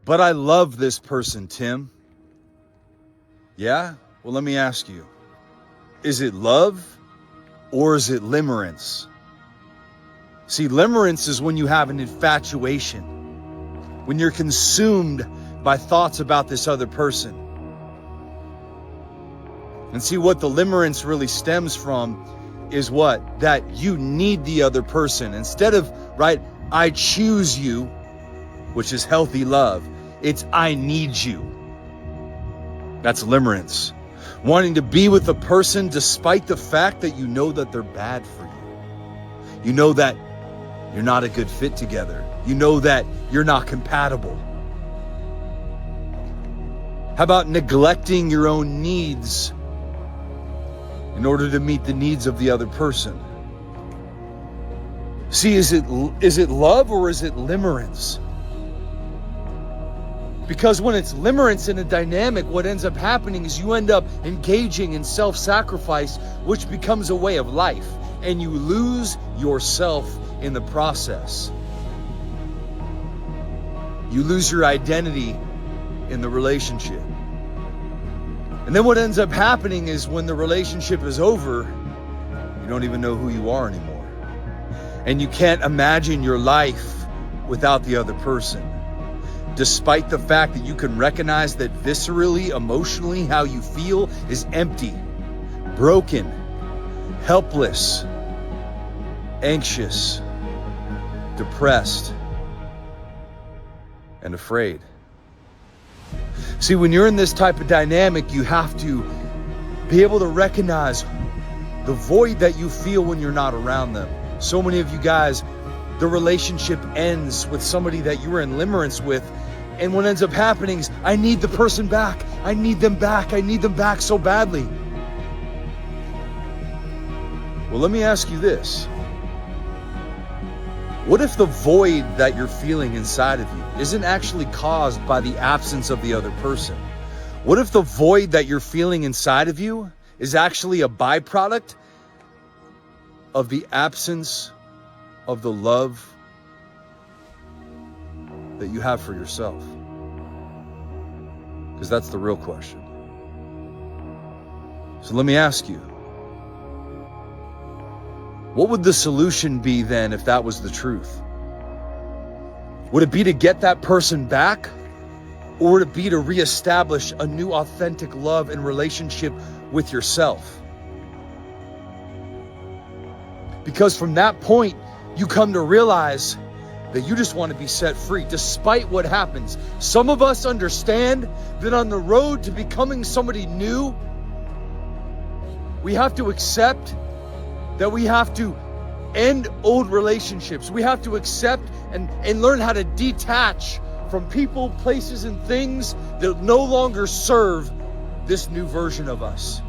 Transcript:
But I love this person, Tim. Yeah? Well, let me ask you. Is it love or is it limerence? See, limerence is when you have an infatuation, when you're consumed by thoughts about this other person. And see, what the limerence really stems from is what? That you need the other person. Instead of, right, I choose you, which is healthy love, it's I need you. That's limerence. Wanting to be with a person despite the fact that you know that they're bad for you. You know that you're not a good fit together. You know that you're not compatible. How about neglecting your own needs in order to meet the needs of the other person? See, is it love or is it limerence? Because when it's limerence in a dynamic, what ends up happening is you end up engaging in self-sacrifice, which becomes a way of life, and you lose yourself in the process. You lose your identity in the relationship. And then what ends up happening is when the relationship is over, you don't even know who you are anymore. And you can't imagine your life without the other person. Despite the fact that you can recognize that viscerally, emotionally, how you feel is empty, broken, helpless, anxious, depressed, and afraid. See, when you're in this type of dynamic, you have to be able to recognize the void that you feel when you're not around them. So many of you guys, the relationship ends with somebody that you were in limerence with, and what ends up happening is, I need the person back. I need them back. I need them back so badly. Well, let me ask you this. What if the void that you're feeling inside of you isn't actually caused by the absence of the other person? What if the void that you're feeling inside of you is actually a byproduct of the absence of the love that you have for yourself? Because that's the real question. So let me ask you, what would the solution be then if that was the truth? Would it be to get that person back? Or would it be to reestablish a new authentic love and relationship with yourself? Because from that point, you come to realize that you just want to be set free despite what happens. Some of us understand that on the road to becoming somebody new, we have to accept that we have to end old relationships. We have to accept and learn how to detach from people, places, and things that no longer serve this new version of us.